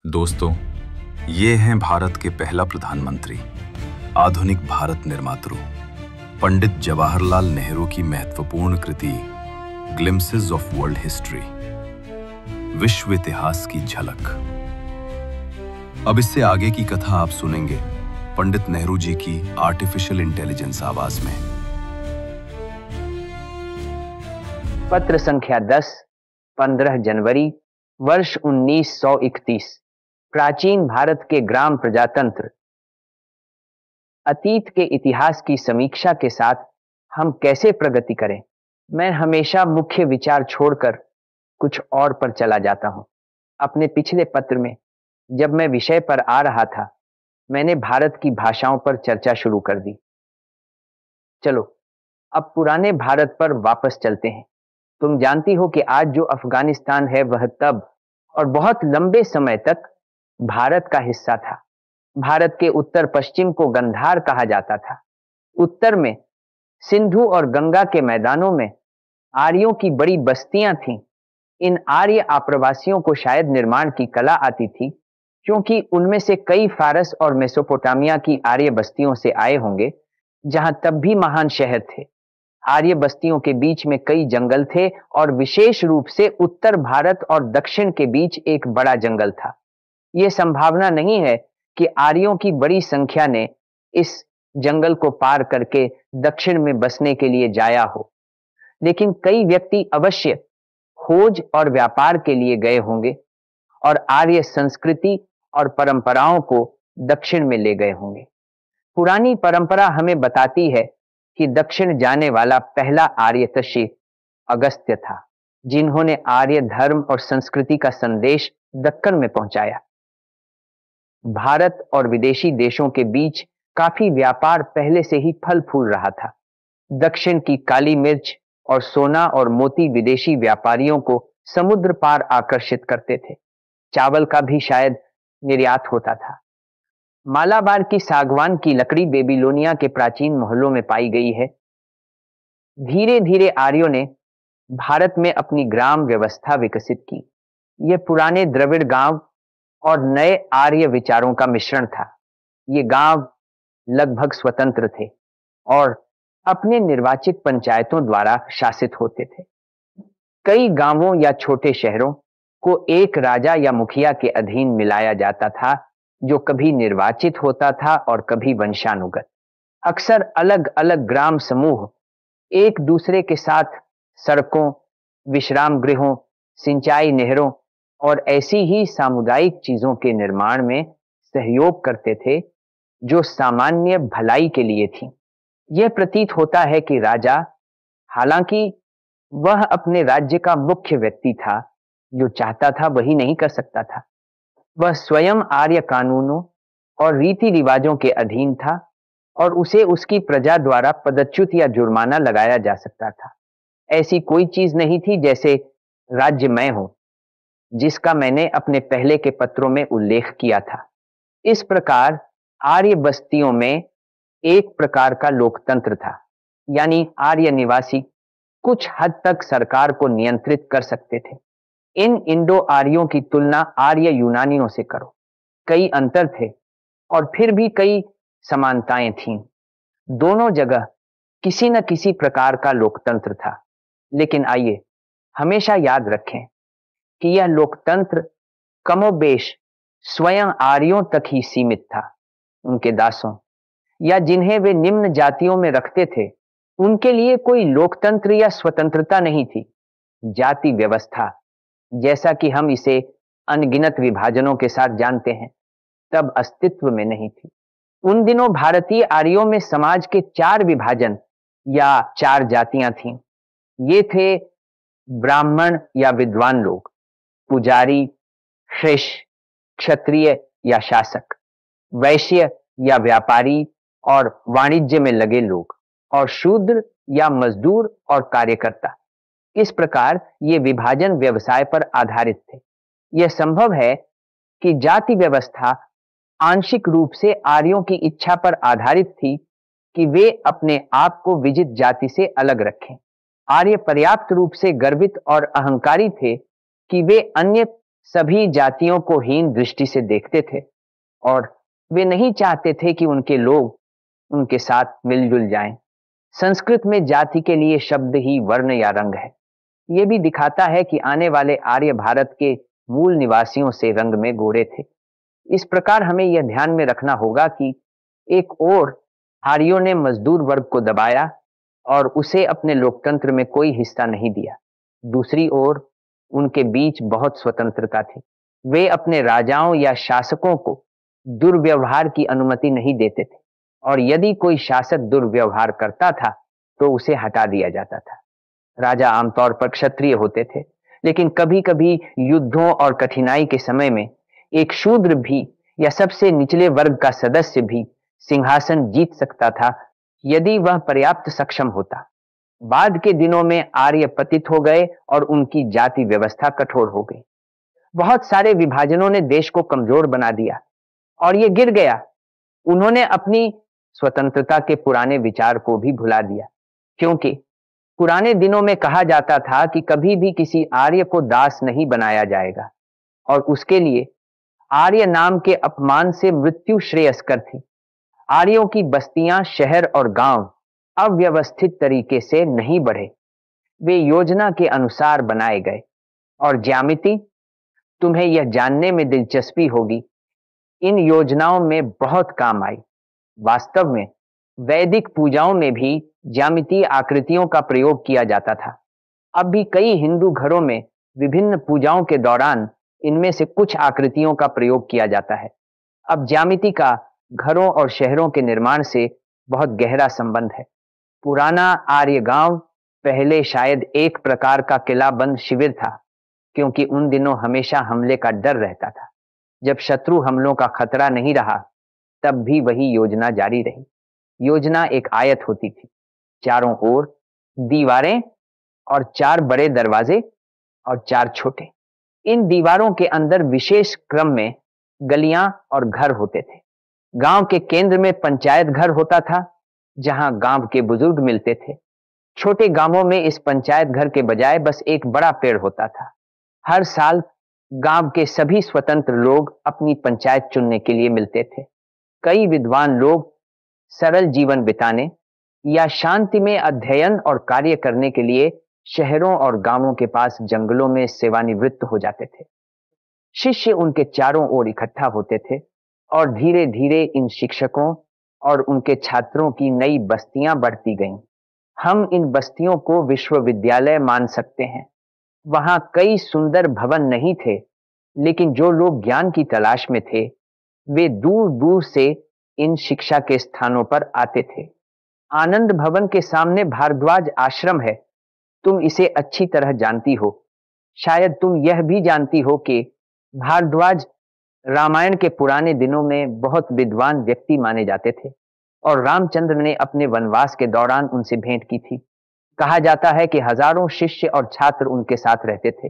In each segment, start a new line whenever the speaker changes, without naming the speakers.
दोस्तों, ये हैं भारत के पहला प्रधानमंत्री, आधुनिक भारत निर्मातृ, पंडित जवाहरलाल नेहरू की महत्वपूर्ण कृति ग्लिम्पसेस ऑफ वर्ल्ड हिस्ट्री, विश्व इतिहास की झलक। अब इससे आगे की कथा आप सुनेंगे पंडित नेहरू जी की आर्टिफिशियल इंटेलिजेंस आवाज में।
पत्र संख्या 10, 15 जनवरी वर्ष 1931। प्राचीन भारत के ग्राम प्रजातंत्र। अतीत के इतिहास की समीक्षा के साथ हम कैसे प्रगति करें, मैं हमेशा मुख्य विचार छोड़कर कुछ और पर चला जाता हूं। अपने पिछले पत्र में जब मैं विषय पर आ रहा था, मैंने भारत की भाषाओं पर चर्चा शुरू कर दी। चलो अब पुराने भारत पर वापस चलते हैं। तुम जानती हो कि आज जो अफगानिस्तान है वह तब और बहुत लंबे समय तक भारत का हिस्सा था। भारत के उत्तर पश्चिम को गंधार कहा जाता था। उत्तर में सिंधु और गंगा के मैदानों में आर्यों की बड़ी बस्तियां थीं। इन आर्य आप्रवासियों को शायद निर्माण की कला आती थी, क्योंकि उनमें से कई फारस और मेसोपोटामिया की आर्य बस्तियों से आए होंगे, जहां तब भी महान शहर थे। आर्य बस्तियों के बीच में कई जंगल थे और विशेष रूप से उत्तर भारत और दक्षिण के बीच एक बड़ा जंगल था। यह संभावना नहीं है कि आर्यों की बड़ी संख्या ने इस जंगल को पार करके दक्षिण में बसने के लिए जाया हो, लेकिन कई व्यक्ति अवश्य खोज और व्यापार के लिए गए होंगे और आर्य संस्कृति और परंपराओं को दक्षिण में ले गए होंगे। पुरानी परंपरा हमें बताती है कि दक्षिण जाने वाला पहला आर्य तशी अगस्त्य था, जिन्होंने आर्य धर्म और संस्कृति का संदेश दक्कन में पहुंचाया। भारत और विदेशी देशों के बीच काफी व्यापार पहले से ही फल फूल रहा था। दक्षिण की काली मिर्च और सोना और मोती विदेशी व्यापारियों को समुद्र पार आकर्षित करते थे। चावल का भी शायद निर्यात होता था। मालाबार की सागवान की लकड़ी बेबीलोनिया के प्राचीन महलों में पाई गई है। धीरे धीरे आर्यों ने भारत में अपनी ग्राम व्यवस्था विकसित की। यह पुराने द्रविड़ गांव और नए आर्य विचारों का मिश्रण था। ये गांव लगभग स्वतंत्र थे और अपने निर्वाचित पंचायतों द्वारा शासित होते थे। कई गांवों या छोटे शहरों को एक राजा या मुखिया के अधीन मिलाया जाता था, जो कभी निर्वाचित होता था और कभी वंशानुगत। अक्सर अलग अलग ग्राम समूह एक दूसरे के साथ सड़कों, विश्राम गृहों, सिंचाई नहरों और ऐसी ही सामुदायिक चीजों के निर्माण में सहयोग करते थे, जो सामान्य भलाई के लिए थी। यह प्रतीत होता है कि राजा, हालांकि वह अपने राज्य का मुख्य व्यक्ति था, जो चाहता था वही नहीं कर सकता था। वह स्वयं आर्य कानूनों और रीति रिवाजों के अधीन था और उसे उसकी प्रजा द्वारा पदच्युत या जुर्माना लगाया जा सकता था। ऐसी कोई चीज नहीं थी जैसे राज्यमय हो, जिसका मैंने अपने पहले के पत्रों में उल्लेख किया था। इस प्रकार आर्य बस्तियों में एक प्रकार का लोकतंत्र था, यानी आर्य निवासी कुछ हद तक सरकार को नियंत्रित कर सकते थे। इन इंडो आर्यों की तुलना आर्य यूनानियों से करो। कई अंतर थे और फिर भी कई समानताएं थीं। दोनों जगह किसी न किसी प्रकार का लोकतंत्र था, लेकिन आइए हमेशा याद रखें कि यह लोकतंत्र कमोबेश स्वयं आर्यों तक ही सीमित था। उनके दासों या जिन्हें वे निम्न जातियों में रखते थे, उनके लिए कोई लोकतंत्र या स्वतंत्रता नहीं थी। जाति व्यवस्था, जैसा कि हम इसे अनगिनत विभाजनों के साथ जानते हैं, तब अस्तित्व में नहीं थी। उन दिनों भारतीय आर्यों में समाज के 4 विभाजन या 4 जातियां थीं। ये थे ब्राह्मण या विद्वान लोग, पुजारी, शिष्य, क्षत्रिय या शासक, वैश्य या व्यापारी और वाणिज्य में लगे लोग, और शूद्र या मजदूर और कार्यकर्ता। इस प्रकार ये विभाजन व्यवसाय पर आधारित थे। यह संभव है कि जाति व्यवस्था आंशिक रूप से आर्यों की इच्छा पर आधारित थी कि वे अपने आप को विजित जाति से अलग रखें। आर्य पर्याप्त रूप से गर्वित और अहंकारी थे कि वे अन्य सभी जातियों को हीन दृष्टि से देखते थे और वे नहीं चाहते थे कि उनके लोग उनके साथ मिलजुल जाएं। संस्कृत में जाति के लिए शब्द ही वर्ण या रंग है। यह भी दिखाता है कि आने वाले आर्य भारत के मूल निवासियों से रंग में गोरे थे। इस प्रकार हमें यह ध्यान में रखना होगा कि एक ओर आर्यों ने मजदूर वर्ग को दबाया और उसे अपने लोकतंत्र में कोई हिस्सा नहीं दिया। दूसरी ओर उनके बीच बहुत स्वतंत्रता थी। वे अपने राजाओं या शासकों को दुर्व्यवहार की अनुमति नहीं देते थे और यदि कोई शासक दुर्व्यवहार करता था तो उसे हटा दिया जाता था। राजा आमतौर पर क्षत्रिय होते थे, लेकिन कभी-कभी युद्धों और कठिनाई के समय में एक शूद्र भी या सबसे निचले वर्ग का सदस्य भी सिंहासन जीत सकता था यदि वह पर्याप्त सक्षम होता। बाद के दिनों में आर्य पतित हो गए और उनकी जाति व्यवस्था कठोर हो गई। बहुत सारे विभाजनों ने देश को कमजोर बना दिया और ये गिर गया। उन्होंने अपनी स्वतंत्रता के पुराने विचार को भी भुला दिया, क्योंकि पुराने दिनों में कहा जाता था कि कभी भी किसी आर्य को दास नहीं बनाया जाएगा और उसके लिए आर्य नाम के अपमान से मृत्यु श्रेयस्कर थी। आर्यों की बस्तियां, शहर और गांव अव्यवस्थित तरीके से नहीं बढ़े, वे योजना के अनुसार बनाए गए। और ज्यामिति, तुम्हें यह जानने में दिलचस्पी होगी, इन योजनाओं में बहुत काम आई। वास्तव में वैदिक पूजाओं में भी ज्यामितीय आकृतियों का प्रयोग किया जाता था। अब भी कई हिंदू घरों में विभिन्न पूजाओं के दौरान इनमें से कुछ आकृतियों का प्रयोग किया जाता है। अब ज्यामिति का घरों और शहरों के निर्माण से बहुत गहरा संबंध है। पुराना आर्य गांव पहले शायद एक प्रकार का किलाबंद शिविर था, क्योंकि उन दिनों हमेशा हमले का डर रहता था। जब शत्रु हमलों का खतरा नहीं रहा, तब भी वही योजना जारी रही। योजना एक आयत होती थी, चारों ओर दीवारें और 4 बड़े दरवाजे और 4 छोटे। इन दीवारों के अंदर विशेष क्रम में गलियां और घर होते थे। गांव के केंद्र में पंचायत घर होता था, जहां गांव के बुजुर्ग मिलते थे। छोटे गांवों में इस पंचायत घर के बजाय बस एक बड़ा पेड़ होता था। हर साल गांव के सभी स्वतंत्र लोग अपनी पंचायत चुनने के लिए मिलते थे। कई विद्वान लोग सरल जीवन बिताने या शांति में अध्ययन और कार्य करने के लिए शहरों और गांवों के पास जंगलों में सेवानिवृत्त हो जाते थे। शिष्य उनके चारों ओर इकट्ठा होते थे और धीरे धीरे इन शिक्षकों और उनके छात्रों की नई बस्तियां बढ़ती गईं। हम इन बस्तियों को विश्वविद्यालय मान सकते हैं। वहां कई सुंदर भवन नहीं थे, लेकिन जो लोग ज्ञान की तलाश में थे, वे दूर दूर से इन शिक्षा के स्थानों पर आते थे। आनंद भवन के सामने भारद्वाज आश्रम है। तुम इसे अच्छी तरह जानती हो। शायद तुम यह भी जानती हो कि भारद्वाज रामायण के पुराने दिनों में बहुत विद्वान व्यक्ति माने जाते थे और रामचंद्र ने अपने वनवास के दौरान उनसे भेंट की थी। कहा जाता है कि हजारों शिष्य और छात्र उनके साथ रहते थे।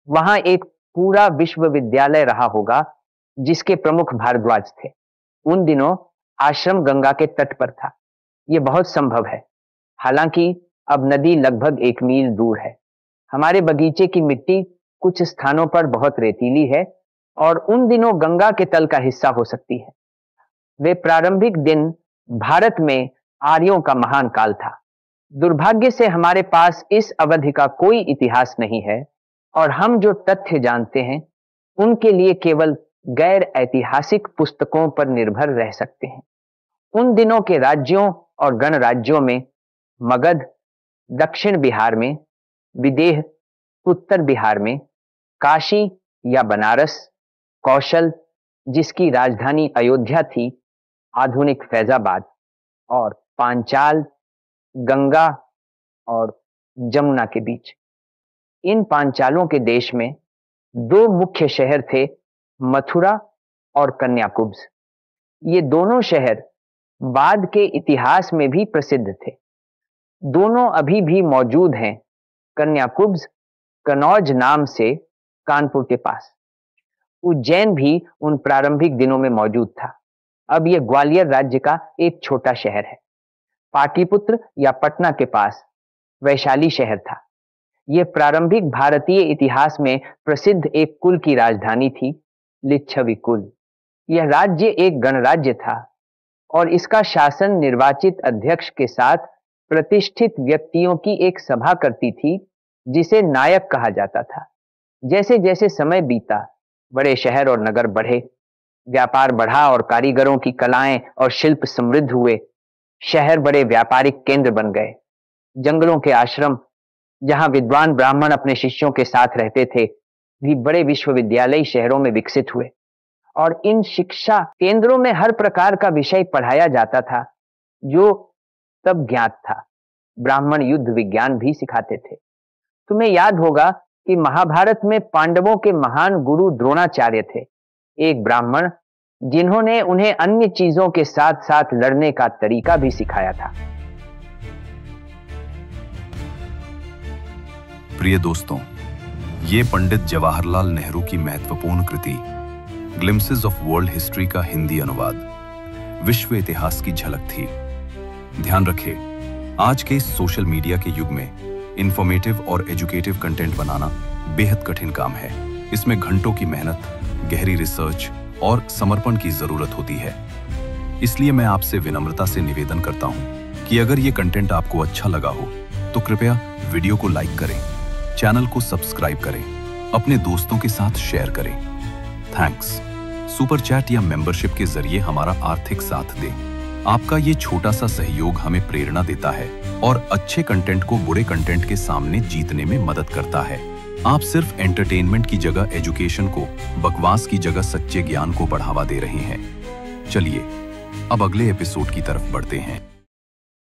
वहां एक पूरा विश्वविद्यालय रहा होगा जिसके प्रमुख भारद्वाज थे। उन दिनों आश्रम गंगा के तट पर था। यह बहुत संभव है, हालांकि अब नदी लगभग 1 मील दूर है। हमारे बगीचे की मिट्टी कुछ स्थानों पर बहुत रेतीली है और उन दिनों गंगा के तल का हिस्सा हो सकती है। वे प्रारंभिक दिन भारत में आर्यों का महान काल था। दुर्भाग्य से हमारे पास इस अवधि का कोई इतिहास नहीं है और हम जो तथ्य जानते हैं उनके लिए केवल गैर ऐतिहासिक पुस्तकों पर निर्भर रह सकते हैं। उन दिनों के राज्यों और गणराज्यों में मगध दक्षिण बिहार में, विदेह उत्तर बिहार में, काशी या बनारस, कौशल जिसकी राजधानी अयोध्या थी, आधुनिक फैजाबाद, और पांचाल गंगा और जमुना के बीच। इन पांचालों के देश में 2 मुख्य शहर थे, मथुरा और कन्याकुब्ज। ये दोनों शहर बाद के इतिहास में भी प्रसिद्ध थे। दोनों अभी भी मौजूद हैं। कन्याकुब्ज कनौज नाम से कानपुर के पास। उज्जैन भी उन प्रारंभिक दिनों में मौजूद था। अब यह ग्वालियर राज्य का एक छोटा शहर है। पाटलिपुत्र या पटना के पास वैशाली शहर था। ये प्रारंभिक भारतीय इतिहास में प्रसिद्ध एक कुल की राजधानी थी, लिच्छवी कुल। यह राज्य एक गणराज्य था और इसका शासन निर्वाचित अध्यक्ष के साथ प्रतिष्ठित व्यक्तियों की एक सभा करती थी, जिसे नायक कहा जाता था। जैसे जैसे समय बीता, बड़े शहर और नगर बढ़े, व्यापार बढ़ा और कारीगरों की कलाएं और शिल्प समृद्ध हुए। शहर बड़े व्यापारिक केंद्र बन गए। जंगलों के आश्रम, जहां विद्वान ब्राह्मण अपने शिष्यों के साथ रहते थे, भी बड़े विश्वविद्यालय शहरों में विकसित हुए और इन शिक्षा केंद्रों में हर प्रकार का विषय पढ़ाया जाता था जो तब ज्ञात था। ब्राह्मण युद्ध विज्ञान भी सिखाते थे। तुम्हें याद होगा कि महाभारत में पांडवों के महान गुरु द्रोणाचार्य थे, एक ब्राह्मण जिन्होंने उन्हें अन्य चीजों के साथ साथ लड़ने का तरीका भी सिखाया था।
प्रिय दोस्तों, ये पंडित जवाहरलाल नेहरू की महत्वपूर्ण कृति ग्लिम्सेस ऑफ वर्ल्ड हिस्ट्री का हिंदी अनुवाद विश्व इतिहास की झलक थी। ध्यान रखें, आज के इस सोशल मीडिया के युग में इंफॉर्मेटिव और एजुकेटिव कंटेंट बनाना बेहद कठिन काम है। इसमें घंटों की मेहनत, गहरी रिसर्च और समर्पण की जरूरत होती है। इसलिए मैं आपसे विनम्रता से निवेदन करता हूं कि अगर ये कंटेंट आपको अच्छा लगा हो तो कृपया वीडियो को लाइक करें, चैनल को सब्सक्राइब करें, अपने दोस्तों के साथ शेयर करें। थैंक्स। सुपर चैट या मेंबरशिप के जरिए हमारा आर्थिक साथ दें। आपका ये छोटा सा सहयोग हमें प्रेरणा देता है और अच्छे कंटेंट को बुरे कंटेंट के सामने जीतने में मदद करता है। आप सिर्फ एंटरटेनमेंट की जगह एजुकेशन को, बकवास की जगह सच्चे ज्ञान को बढ़ावा दे रहे हैं। चलिए अब अगले एपिसोड की तरफ बढ़ते हैं।